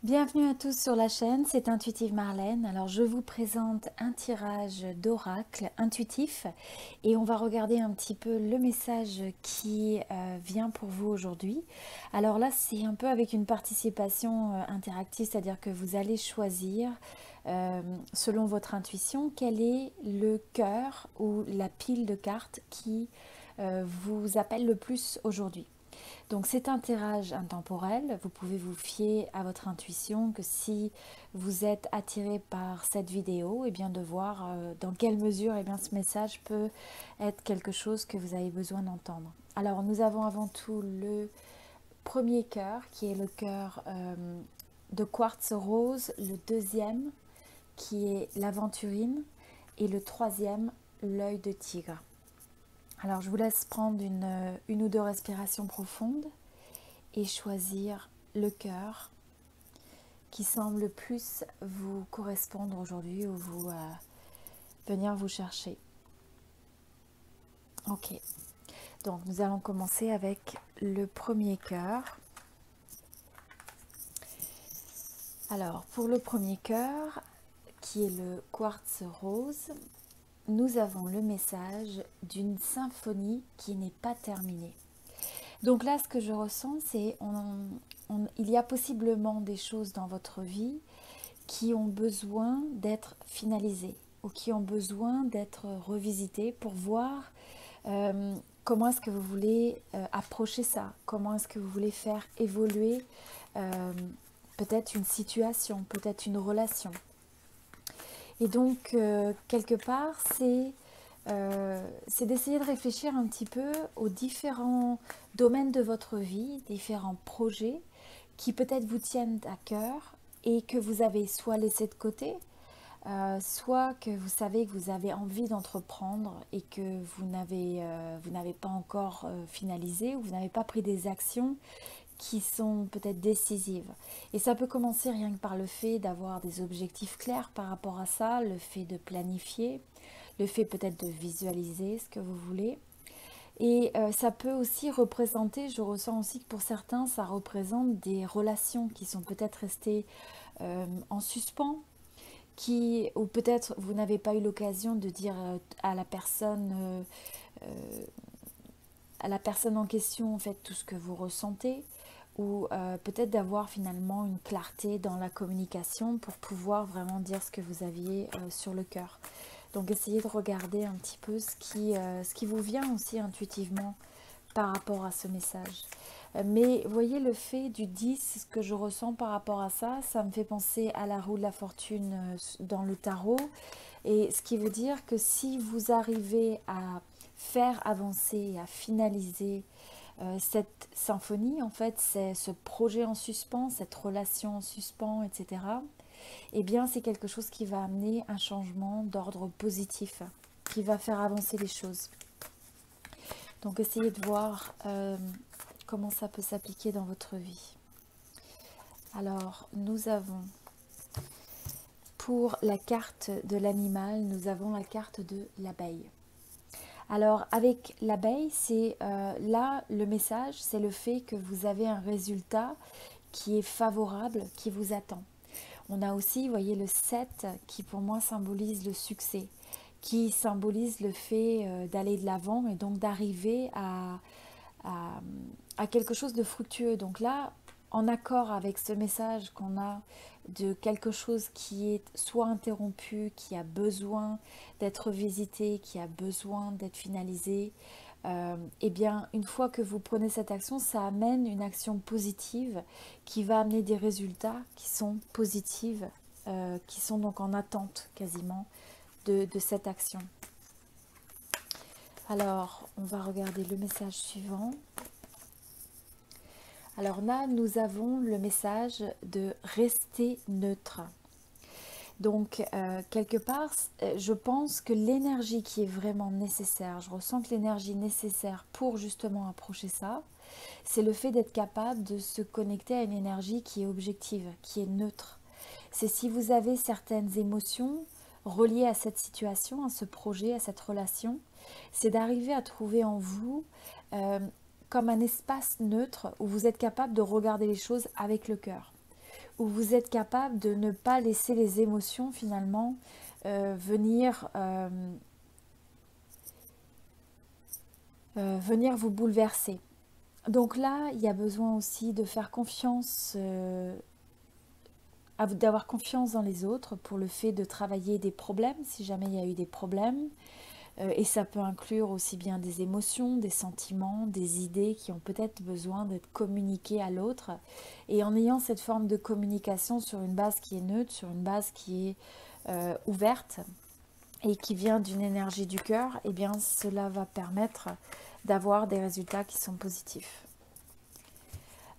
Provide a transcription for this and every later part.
Bienvenue à tous sur la chaîne, c'est Intuitive Marlène. Alors je vous présente un tirage d'oracle intuitif et on va regarder un petit peu le message qui vient pour vous aujourd'hui. Alors là c'est un peu avec une participation interactive, c'est-à-dire que vous allez choisir selon votre intuition quel est le cœur ou la pile de cartes qui vous appelle le plus aujourd'hui. Donc c'est un tirage intemporel, vous pouvez vous fier à votre intuition que si vous êtes attiré par cette vidéo, et bien de voir dans quelle mesure bien, ce message peut être quelque chose que vous avez besoin d'entendre. Alors nous avons avant tout le premier cœur qui est le cœur de quartz rose, le deuxième qui est l'aventurine et le troisième l'œil de tigre. Alors je vous laisse prendre une ou deux respirations profondes et choisir le cœur qui semble plus vous correspondre aujourd'hui ou venir vous chercher. Ok, donc nous allons commencer avec le premier cœur. Alors pour le premier cœur, qui est le quartz rose, nous avons le message d'une symphonie qui n'est pas terminée. Donc là, ce que je ressens, c'est il y a possiblement des choses dans votre vie qui ont besoin d'être finalisées ou qui ont besoin d'être revisitées pour voir comment est-ce que vous voulez approcher ça, comment est-ce que vous voulez faire évoluer peut-être une situation, peut-être une relation. Et donc, quelque part, c'est d'essayer de réfléchir un petit peu aux différents domaines de votre vie, différents projets qui peut-être vous tiennent à cœur et que vous avez soit laissé de côté, soit que vous savez que vous avez envie d'entreprendre et que vous n'avez pas encore finalisé ou vous n'avez pas pris des actions qui sont peut-être décisives. Et ça peut commencer rien que par le fait d'avoir des objectifs clairs par rapport à ça, le fait de planifier, le fait peut-être de visualiser ce que vous voulez. Et ça peut aussi représenter, je ressens aussi que pour certains, ça représente des relations qui sont peut-être restées en suspens, ou peut-être vous n'avez pas eu l'occasion de dire à la personne en question en fait tout ce que vous ressentez, ou peut-être d'avoir finalement une clarté dans la communication pour pouvoir vraiment dire ce que vous aviez sur le cœur. Donc essayez de regarder un petit peu ce qui vous vient aussi intuitivement par rapport à ce message. Mais voyez le fait du 10, ce que je ressens par rapport à ça, ça me fait penser à la roue de la fortune dans le tarot. Et ce qui veut dire que si vous arrivez à faire avancer, à finaliser cette symphonie, en fait, c'est ce projet en suspens, cette relation en suspens, etc., eh bien, c'est quelque chose qui va amener un changement d'ordre positif, qui va faire avancer les choses. Donc, essayez de voir comment ça peut s'appliquer dans votre vie. Alors, nous avons, pour la carte de l'animal, nous avons la carte de l'abeille. Alors, avec l'abeille, c'est là, le message, c'est le fait que vous avez un résultat qui est favorable, qui vous attend. On a aussi, vous voyez, le 7 qui pour moi symbolise le succès, qui symbolise le fait d'aller de l'avant et donc d'arriver à quelque chose de fructueux. Donc là, en accord avec ce message qu'on a de quelque chose qui est soit interrompu, qui a besoin d'être visité, qui a besoin d'être finalisé, eh bien, une fois que vous prenez cette action, ça amène une action positive qui va amener des résultats qui sont positifs, qui sont donc en attente quasiment de cette action. Alors, on va regarder le message suivant. Alors là, nous avons le message de rester neutre. Donc, quelque part, je pense que l'énergie qui est vraiment nécessaire, je ressens que l'énergie nécessaire pour justement approcher ça, c'est le fait d'être capable de se connecter à une énergie qui est objective, qui est neutre. C'est si vous avez certaines émotions reliées à cette situation, à ce projet, à cette relation, c'est d'arriver à trouver en vous comme un espace neutre où vous êtes capable de regarder les choses avec le cœur, où vous êtes capable de ne pas laisser les émotions finalement venir vous bouleverser. Donc là, il y a besoin aussi de faire confiance, d'avoir confiance dans les autres pour le fait de travailler des problèmes, si jamais il y a eu des problèmes. Et ça peut inclure aussi bien des émotions, des sentiments, des idées qui ont peut-être besoin d'être communiquées à l'autre. Et en ayant cette forme de communication sur une base qui est neutre, sur une base qui est ouverte et qui vient d'une énergie du cœur, eh bien cela va permettre d'avoir des résultats qui sont positifs.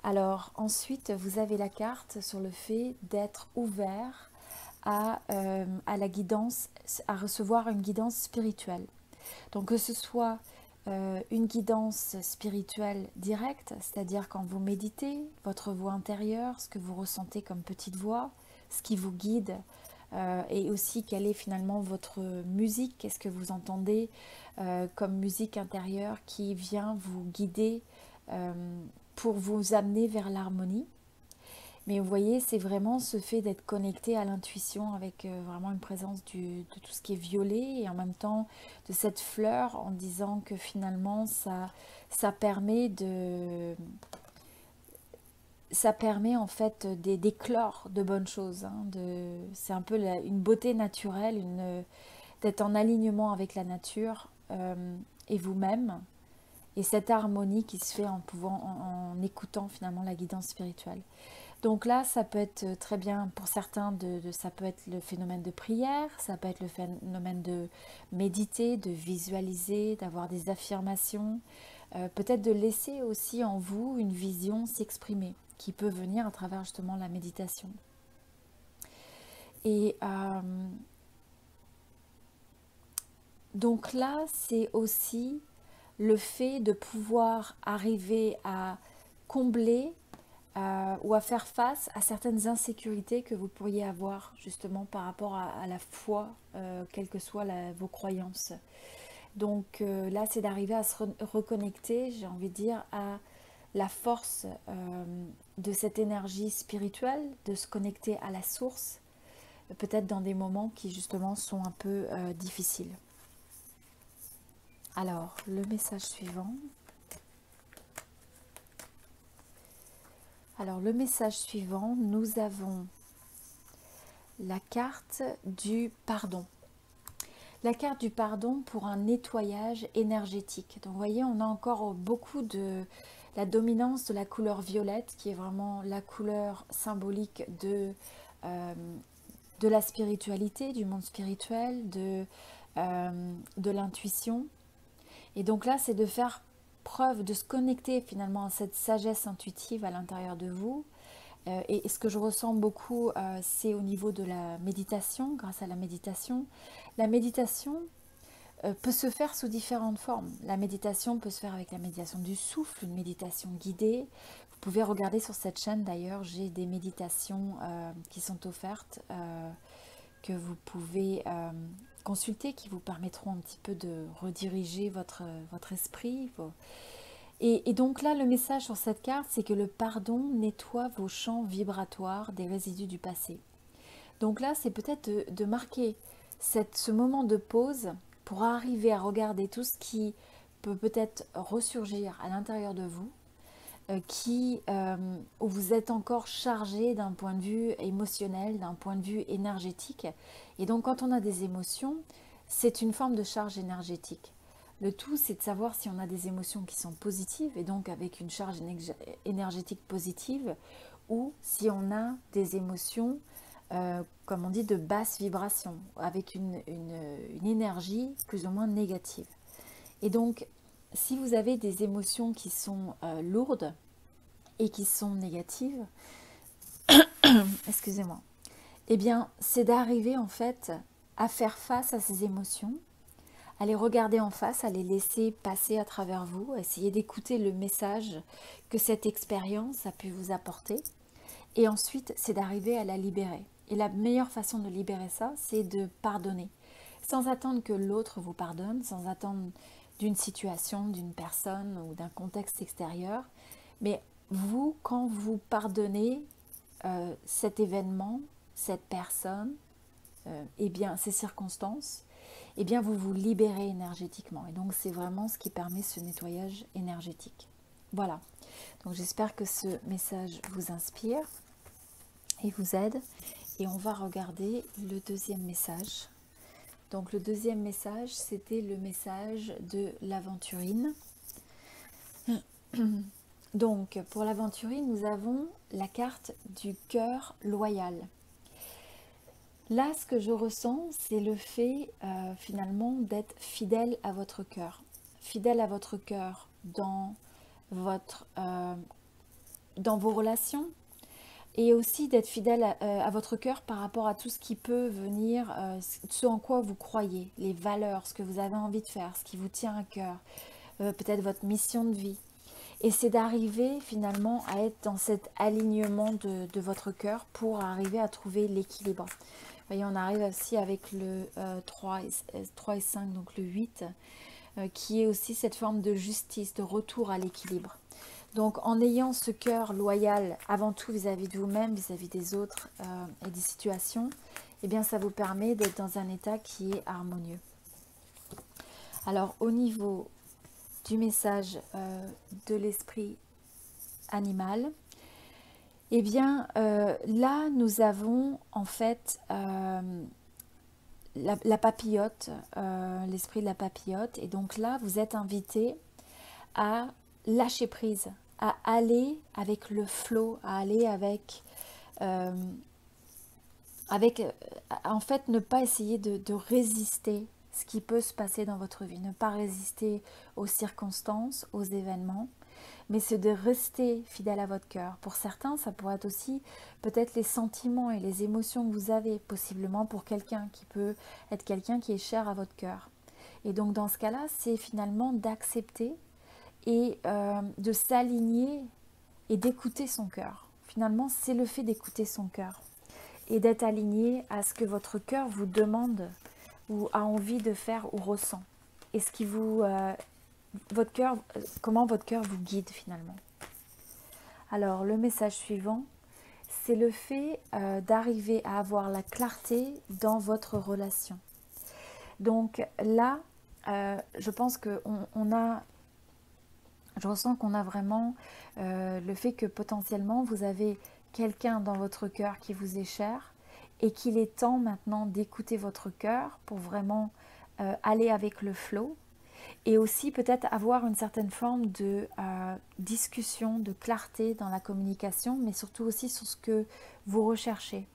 Alors ensuite, vous avez la carte sur le fait d'être ouvert à la guidance, à recevoir une guidance spirituelle. Donc que ce soit une guidance spirituelle directe, c'est-à-dire quand vous méditez, votre voix intérieure, ce que vous ressentez comme petite voix, ce qui vous guide, et aussi quelle est finalement votre musique, qu'est-ce que vous entendez comme musique intérieure qui vient vous guider pour vous amener vers l'harmonie. Mais vous voyez, c'est vraiment ce fait d'être connecté à l'intuition avec vraiment une présence de tout ce qui est violet et en même temps de cette fleur en disant que finalement ça permet en fait d'éclore de bonnes choses. Hein, c'est un peu une beauté naturelle, d'être en alignement avec la nature et vous-même. Et cette harmonie qui se fait en écoutant finalement la guidance spirituelle. Donc là, ça peut être très bien pour certains, ça peut être le phénomène de prière, ça peut être le phénomène de méditer, de visualiser, d'avoir des affirmations, peut-être de laisser aussi en vous une vision s'exprimer, qui peut venir à travers justement la méditation. Et donc là, c'est aussi le fait de pouvoir arriver à combler ou à faire face à certaines insécurités que vous pourriez avoir justement par rapport à la foi, quelles que soient vos croyances. Donc là, c'est d'arriver à se reconnecter, j'ai envie de dire, à la force de cette énergie spirituelle, de se connecter à la source, peut-être dans des moments qui justement sont un peu difficiles. Alors, le message suivant. Alors, le message suivant, nous avons la carte du pardon. La carte du pardon pour un nettoyage énergétique. Donc, vous voyez, on a encore beaucoup de la dominance de la couleur violette, qui est vraiment la couleur symbolique de la spiritualité, du monde spirituel, de l'intuition. Et donc là, c'est de faire preuve, de se connecter finalement à cette sagesse intuitive à l'intérieur de vous. Et ce que je ressens beaucoup, c'est au niveau de la méditation, grâce à la méditation. La méditation peut se faire sous différentes formes. La méditation peut se faire avec la méditation du souffle, une méditation guidée. Vous pouvez regarder sur cette chaîne d'ailleurs, j'ai des méditations qui sont offertes, que vous pouvez consulter, qui vous permettront un petit peu de rediriger votre esprit. Et donc là, le message sur cette carte, c'est que le pardon nettoie vos champs vibratoires des résidus du passé. Donc là, c'est peut-être de marquer ce moment de pause pour arriver à regarder tout ce qui peut peut-être ressurgir à l'intérieur de vous, où vous êtes encore chargé d'un point de vue émotionnel, d'un point de vue énergétique. Et donc quand on a des émotions, c'est une forme de charge énergétique. Le tout, c'est de savoir si on a des émotions qui sont positives et donc avec une charge énergétique positive, ou si on a des émotions, comme on dit, de basse vibration, avec une énergie plus ou moins négative. Et donc, si vous avez des émotions qui sont lourdes et qui sont négatives, excusez-moi, eh bien, c'est d'arriver en fait à faire face à ces émotions, à les regarder en face, à les laisser passer à travers vous, à essayer d'écouter le message que cette expérience a pu vous apporter. Et ensuite, c'est d'arriver à la libérer. Et la meilleure façon de libérer ça, c'est de pardonner. Sans attendre que l'autre vous pardonne, sans attendre d'une situation, d'une personne ou d'un contexte extérieur. Mais vous, quand vous pardonnez cet événement, cette personne, eh bien, ces circonstances, eh bien, vous vous libérez énergétiquement. Et donc, c'est vraiment ce qui permet ce nettoyage énergétique. Voilà. Donc, j'espère que ce message vous inspire et vous aide. Et on va regarder le deuxième message. Donc, le deuxième message, c'était le message de l'aventurine. Donc, pour l'aventurine, nous avons la carte du cœur loyal. Là, ce que je ressens, c'est le fait finalement d'être fidèle à votre cœur. Fidèle à votre cœur dans vos relations et aussi d'être fidèle à votre cœur par rapport à tout ce qui peut venir, ce en quoi vous croyez, les valeurs, ce que vous avez envie de faire, ce qui vous tient à cœur, peut-être votre mission de vie. Et c'est d'arriver finalement à être dans cet alignement de votre cœur pour arriver à trouver l'équilibre. Vous voyez, on arrive aussi avec le 3 et 5, donc le 8, qui est aussi cette forme de justice, de retour à l'équilibre. Donc en ayant ce cœur loyal avant tout vis-à-vis de vous-même, vis-à-vis des autres et des situations, eh bien ça vous permet d'être dans un état qui est harmonieux. Alors au niveau du message de l'esprit animal, eh bien là nous avons en fait la papillote, l'esprit de la papillote, et donc là vous êtes invité à lâcher prise, à aller avec le flot, à aller en fait ne pas essayer de résister ce qui peut se passer dans votre vie, ne pas résister aux circonstances, aux événements, mais c'est de rester fidèle à votre cœur. Pour certains, ça pourrait être aussi peut-être les sentiments et les émotions que vous avez, possiblement pour quelqu'un qui peut être quelqu'un qui est cher à votre cœur. Et donc dans ce cas-là, c'est finalement d'accepter et de s'aligner et d'écouter son cœur. Finalement, c'est le fait d'écouter son cœur et d'être aligné à ce que votre cœur vous demande ou a envie de faire ou ressent. Et ce qui votre cœur, comment votre cœur vous guide finalement. Alors, le message suivant, c'est le fait d'arriver à avoir la clarté dans votre relation. Donc là, je pense je ressens qu'on a vraiment le fait que potentiellement vous avez quelqu'un dans votre cœur qui vous est cher et qu'il est temps maintenant d'écouter votre cœur pour vraiment aller avec le flow et aussi peut-être avoir une certaine forme de discussion, de clarté dans la communication, mais surtout aussi sur ce que vous recherchez,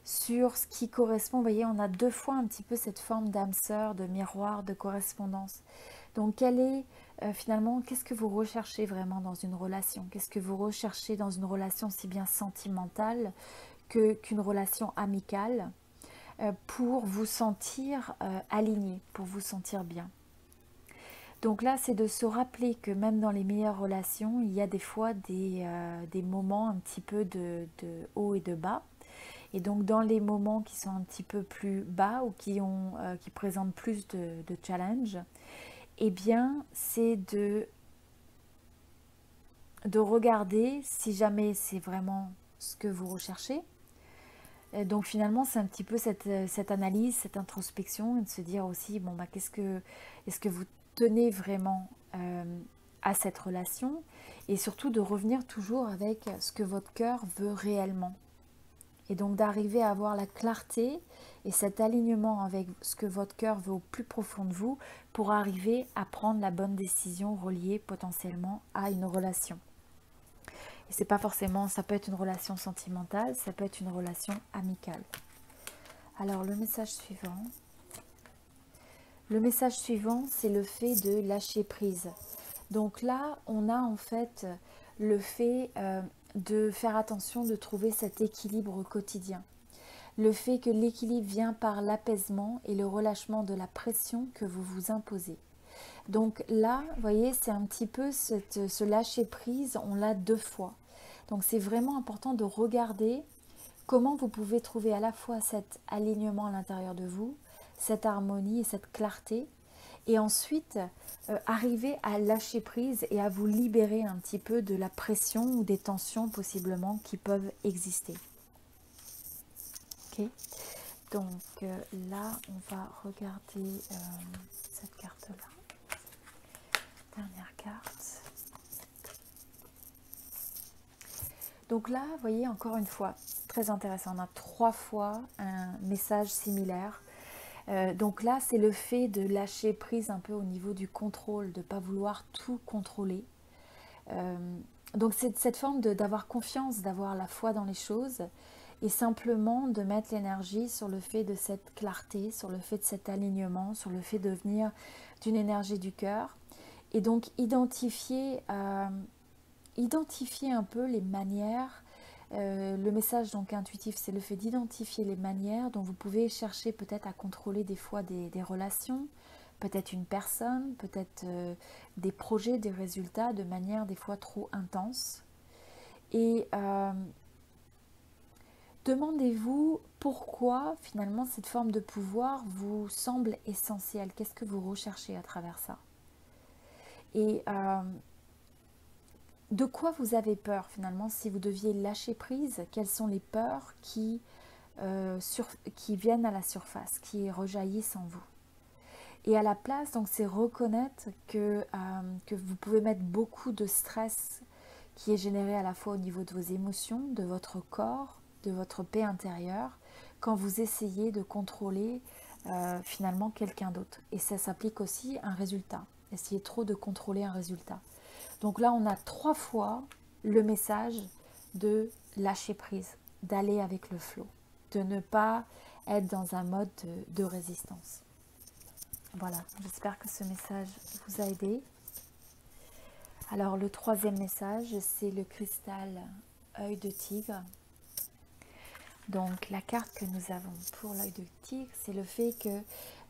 sur ce qui correspond. Vous voyez, on a deux fois un petit peu cette forme d'âme sœur, de miroir, de correspondance. Donc, finalement, qu'est-ce que vous recherchez vraiment dans une relation? Qu'est-ce que vous recherchez dans une relation si bien sentimentale qu'une relation amicale pour vous sentir aligné, pour vous sentir bien? Donc là, c'est de se rappeler que même dans les meilleures relations, il y a des fois des moments un petit peu de haut et de bas. Et donc dans les moments qui sont un petit peu plus bas ou qui présentent plus de challenge, eh bien c'est de regarder si jamais c'est vraiment ce que vous recherchez. Et donc finalement c'est un petit peu cette analyse, cette introspection, et de se dire aussi, bon bah est-ce que vous tenez vraiment à cette relation, et surtout de revenir toujours avec ce que votre cœur veut réellement. Et donc d'arriver à avoir la clarté et cet alignement avec ce que votre cœur veut au plus profond de vous pour arriver à prendre la bonne décision reliée potentiellement à une relation. Et c'est pas forcément, ça peut être une relation sentimentale, ça peut être une relation amicale. Alors le message suivant. Le message suivant, c'est le fait de lâcher prise. Donc là, on a en fait le fait de faire attention de trouver cet équilibre au quotidien. Le fait que l'équilibre vient par l'apaisement et le relâchement de la pression que vous vous imposez. Donc là, vous voyez, c'est un petit peu ce lâcher prise, on l'a deux fois. Donc c'est vraiment important de regarder comment vous pouvez trouver à la fois cet alignement à l'intérieur de vous, cette harmonie et cette clarté, Et ensuite, arriver à lâcher prise et à vous libérer un petit peu de la pression ou des tensions possiblement qui peuvent exister. Ok. Donc là, on va regarder cette carte-là. Dernière carte. Donc là, vous voyez, encore une fois, très intéressant. On a 3 fois un message similaire. Donc là, c'est le fait de lâcher prise un peu au niveau du contrôle, de ne pas vouloir tout contrôler. Donc c'est cette forme d'avoir confiance, d'avoir la foi dans les choses et simplement de mettre l'énergie sur le fait de cette clarté, sur le fait de cet alignement, sur le fait de venir d'une énergie du cœur. Et donc identifier un peu les manières. Le message donc intuitif, c'est le fait d'identifier les manières dont vous pouvez chercher peut-être à contrôler des fois des relations, peut-être une personne, peut-être des projets, des résultats de manière des fois trop intense. Et demandez-vous pourquoi finalement cette forme de pouvoir vous semble essentielle. Qu'est-ce que vous recherchez à travers ça? Et de quoi vous avez peur finalement si vous deviez lâcher prise? Quelles sont les peurs qui viennent à la surface, qui rejaillissent en vous? Et à la place, donc, c'est reconnaître que vous pouvez mettre beaucoup de stress qui est généré à la fois au niveau de vos émotions, de votre corps, de votre paix intérieure, quand vous essayez de contrôler finalement quelqu'un d'autre. Et ça s'applique aussi à un résultat. Essayez trop de contrôler un résultat. Donc là, on a 3 fois le message de lâcher prise, d'aller avec le flot, de ne pas être dans un mode de résistance. Voilà, j'espère que ce message vous a aidé. Alors le 3e message, c'est le cristal œil de tigre. Donc la carte que nous avons pour l'œil de tigre, c'est le fait que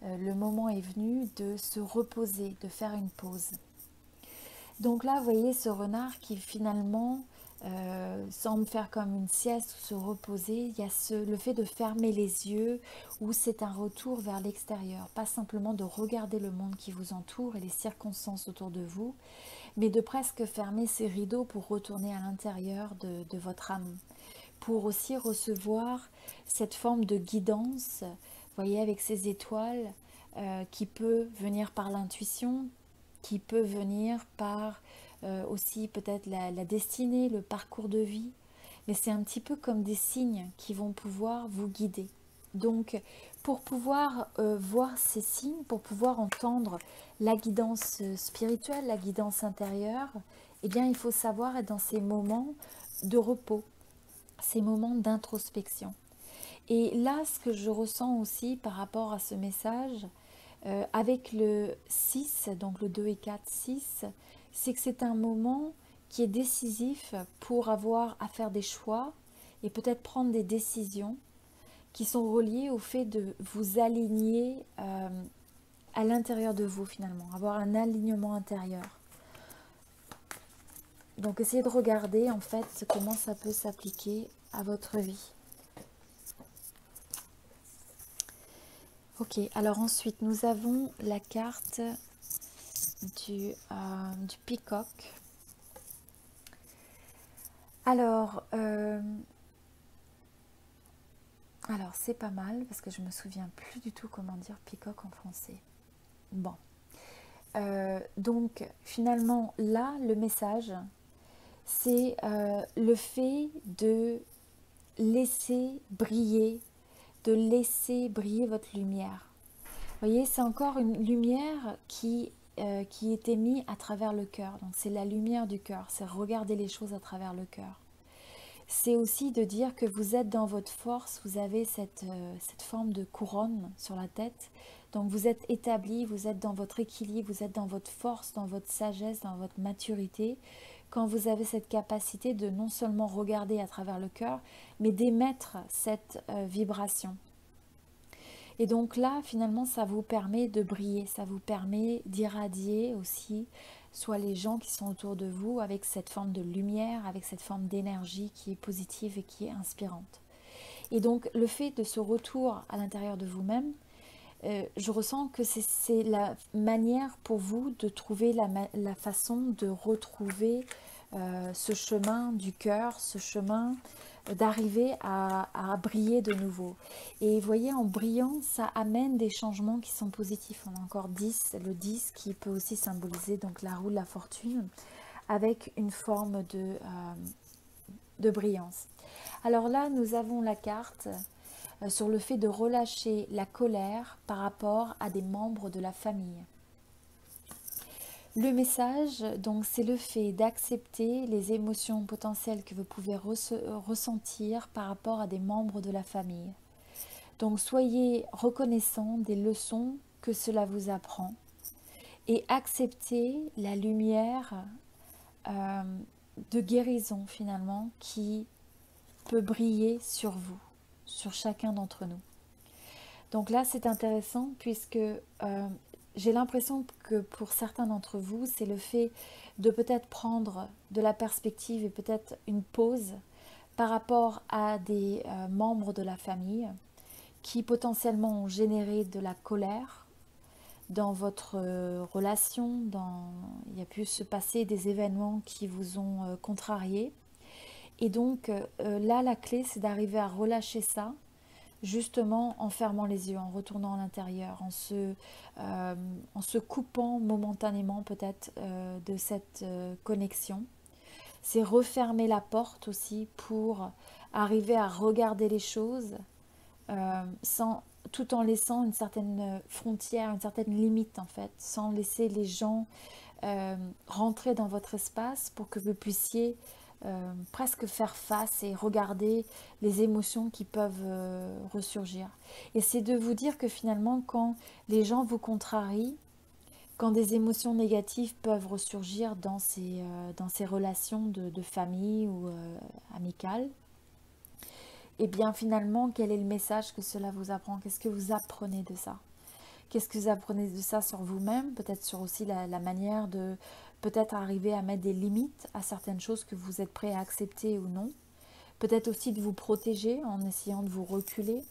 le moment est venu de se reposer, de faire une pause. Donc là, vous voyez ce renard qui finalement semble faire comme une sieste ou se reposer. Il y a le fait de fermer les yeux où c'est un retour vers l'extérieur. Pas simplement de regarder le monde qui vous entoure et les circonstances autour de vous, mais de presque fermer ces rideaux pour retourner à l'intérieur de votre âme. Pour aussi recevoir cette forme de guidance, vous voyez, avec ces étoiles qui peut venir par l'intuition, qui peut venir par aussi peut-être la destinée, le parcours de vie, mais c'est un petit peu comme des signes qui vont pouvoir vous guider. Donc, pour pouvoir voir ces signes, pour pouvoir entendre la guidance spirituelle, la guidance intérieure, eh bien, il faut savoir être dans ces moments de repos, ces moments d'introspection. Et là, ce que je ressens aussi par rapport à ce message, avec le 6, donc le 2 et 4, 6, c'est que c'est un moment qui est décisif pour avoir à faire des choix et peut-être prendre des décisions qui sont reliées au fait de vous aligner à l'intérieur de vous finalement, avoir un alignement intérieur. Donc essayez de regarder en fait comment ça peut s'appliquer à votre vie. Ok, alors ensuite nous avons la carte du peacock. Alors c'est pas mal parce que je me souviens plus du tout comment dire peacock en français. Bon, donc finalement là le message c'est le fait de laisser briller, votre lumière. Vous voyez, c'est encore une lumière qui est émise à travers le cœur. Donc c'est la lumière du cœur, c'est regarder les choses à travers le cœur. C'est aussi de dire que vous êtes dans votre force, vous avez cette forme de couronne sur la tête. Donc vous êtes établi, vous êtes dans votre équilibre, vous êtes dans votre force, dans votre sagesse, dans votre maturité. Quand vous avez cette capacité de non seulement regarder à travers le cœur, mais d'émettre cette vibration. Et donc là, finalement, ça vous permet de briller, ça vous permet d'irradier aussi, soit les gens qui sont autour de vous, avec cette forme de lumière, avec cette forme d'énergie qui est positive et qui est inspirante. Et donc, le fait de ce retour à l'intérieur de vous-même, je ressens que c'est la manière pour vous de trouver la façon de retrouver ce chemin du cœur, ce chemin d'arriver à briller de nouveau. Et vous voyez, en brillant, ça amène des changements qui sont positifs. On a encore 10, le 10 qui peut aussi symboliser donc la roue de la fortune, avec une forme de brillance. Alors là, nous avons la carte sur le fait de relâcher la colère par rapport à des membres de la famille. Le message, donc, c'est le fait d'accepter les émotions potentielles que vous pouvez ressentir par rapport à des membres de la famille. Donc, soyez reconnaissant des leçons que cela vous apprend et acceptez la lumière de guérison finalement qui peut briller sur vous, sur chacun d'entre nous. Donc là, c'est intéressant puisque j'ai l'impression que pour certains d'entre vous, c'est le fait de peut-être prendre de la perspective et peut-être une pause par rapport à des membres de la famille qui potentiellement ont généré de la colère dans votre relation, il y a pu se passer des événements qui vous ont contrarié. Et donc là, la clé, c'est d'arriver à relâcher ça, justement en fermant les yeux, en retournant à l'intérieur, en se coupant momentanément peut-être de cette connexion. C'est refermer la porte aussi pour arriver à regarder les choses tout en laissant une certaine frontière, une certaine limite en fait, sans laisser les gens rentrer dans votre espace pour que vous puissiez presque faire face et regarder les émotions qui peuvent ressurgir. Et c'est de vous dire que finalement, quand les gens vous contrarient, quand des émotions négatives peuvent ressurgir dans ces relations de famille ou amicales, et bien finalement, quel est le message que cela vous apprend? Qu'est-ce que vous apprenez de ça? Qu'est-ce que vous apprenez de ça sur vous-même? Peut-être sur aussi la manière de peut-être arriver à mettre des limites à certaines choses que vous êtes prêt à accepter ou non. Peut-être aussi de vous protéger en essayant de vous reculer,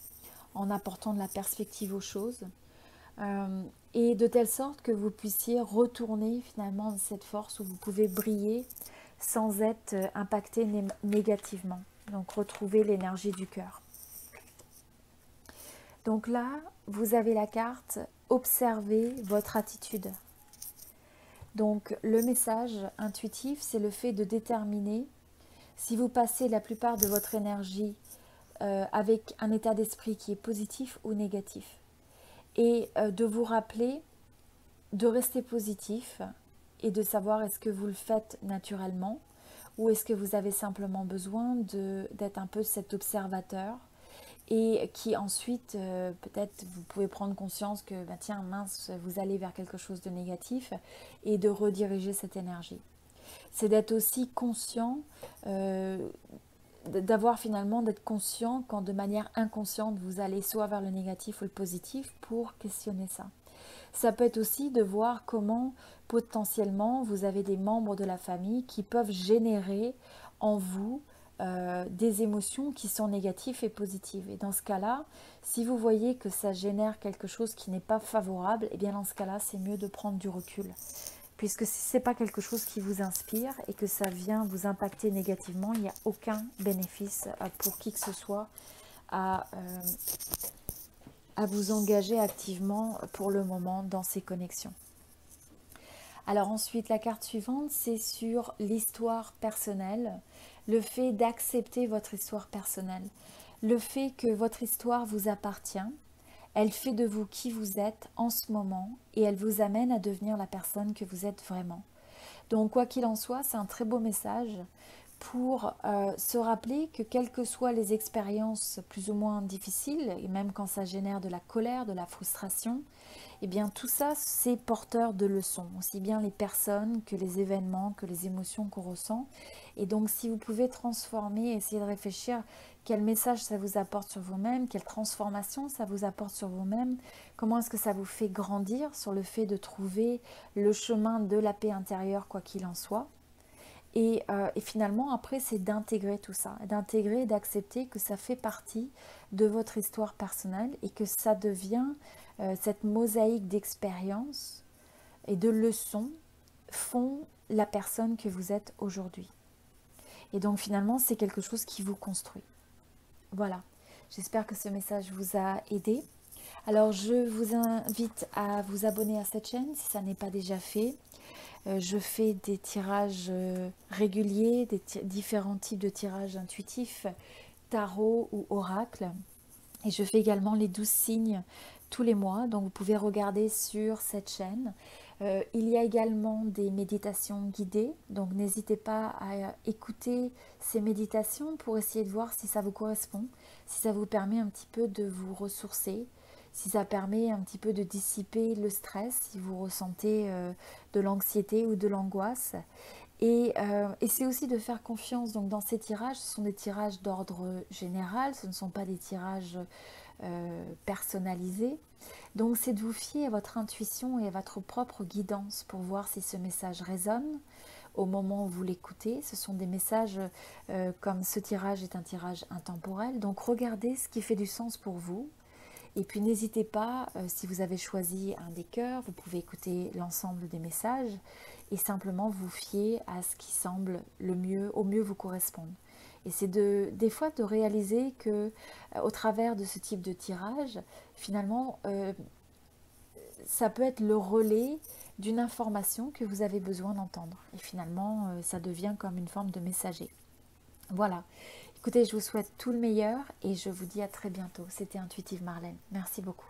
en apportant de la perspective aux choses. Et de telle sorte que vous puissiez retourner finalement cette force où vous pouvez briller sans être impacté négativement. Donc retrouver l'énergie du cœur. Donc là, vous avez la carte « Observez votre attitude ». Donc le message intuitif, c'est le fait de déterminer si vous passez la plupart de votre énergie avec un état d'esprit qui est positif ou négatif. Et de vous rappeler de rester positif et de savoir est-ce que vous le faites naturellement ou est-ce que vous avez simplement besoin d'être un peu cet observateur et qui ensuite, peut-être, vous pouvez prendre conscience que, bah, tiens, mince, vous allez vers quelque chose de négatif et de rediriger cette énergie. C'est d'être aussi conscient, d'être conscient quand de manière inconsciente, vous allez soit vers le négatif ou le positif pour questionner ça. Ça peut être aussi de voir comment potentiellement vous avez des membres de la famille qui peuvent générer en vous des émotions qui sont négatives et positives. Et dans ce cas-là, si vous voyez que ça génère quelque chose qui n'est pas favorable, et bien dans ce cas-là, c'est mieux de prendre du recul. Puisque si ce n'est pas quelque chose qui vous inspire et que ça vient vous impacter négativement, il n'y a aucun bénéfice pour qui que ce soit à vous engager activement pour le moment dans ces connexions. Alors ensuite, la carte suivante, c'est sur l'histoire personnelle, le fait d'accepter votre histoire personnelle, le fait que votre histoire vous appartient, elle fait de vous qui vous êtes en ce moment et elle vous amène à devenir la personne que vous êtes vraiment. Donc quoi qu'il en soit, c'est un très beau message pour se rappeler que quelles que soient les expériences plus ou moins difficiles, et même quand ça génère de la colère, de la frustration, eh bien tout ça c'est porteur de leçons, aussi bien les personnes que les événements, que les émotions qu'on ressent. Et donc si vous pouvez transformer, essayer de réfléchir quel message ça vous apporte sur vous-même, quelle transformation ça vous apporte sur vous-même, comment est-ce que ça vous fait grandir sur le fait de trouver le chemin de la paix intérieure quoi qu'il en soit. Et finalement, après, c'est d'intégrer tout ça, d'intégrer et d'accepter que ça fait partie de votre histoire personnelle et que ça devient cette mosaïque d'expériences et de leçons font la personne que vous êtes aujourd'hui. Et donc finalement, c'est quelque chose qui vous construit. Voilà, j'espère que ce message vous a aidé. Alors je vous invite à vous abonner à cette chaîne si ça n'est pas déjà fait. Je fais des tirages réguliers, différents types de tirages intuitifs, tarot ou oracle. Et je fais également les 12 signes tous les mois, donc vous pouvez regarder sur cette chaîne. Il y a également des méditations guidées, donc n'hésitez pas à écouter ces méditations pour essayer de voir si ça vous correspond, si ça vous permet un petit peu de vous ressourcer, si ça permet un petit peu de dissiper le stress, si vous ressentez de l'anxiété ou de l'angoisse. Et c'est aussi de faire confiance. Donc dans ces tirages, ce sont des tirages d'ordre général, ce ne sont pas des tirages personnalisés. Donc c'est de vous fier à votre intuition et à votre propre guidance pour voir si ce message résonne au moment où vous l'écoutez. Ce sont des messages comme ce tirage est un tirage intemporel. Donc regardez ce qui fait du sens pour vous. Et puis n'hésitez pas, si vous avez choisi un des cœurs, vous pouvez écouter l'ensemble des messages et simplement vous fier à ce qui semble le mieux, au mieux vous correspondre. Et c'est des fois de réaliser que au travers de ce type de tirage, finalement, ça peut être le relais d'une information que vous avez besoin d'entendre. Et finalement, ça devient comme une forme de messager. Voilà. Écoutez, je vous souhaite tout le meilleur et je vous dis à très bientôt. C'était Intuitive Marlène. Merci beaucoup.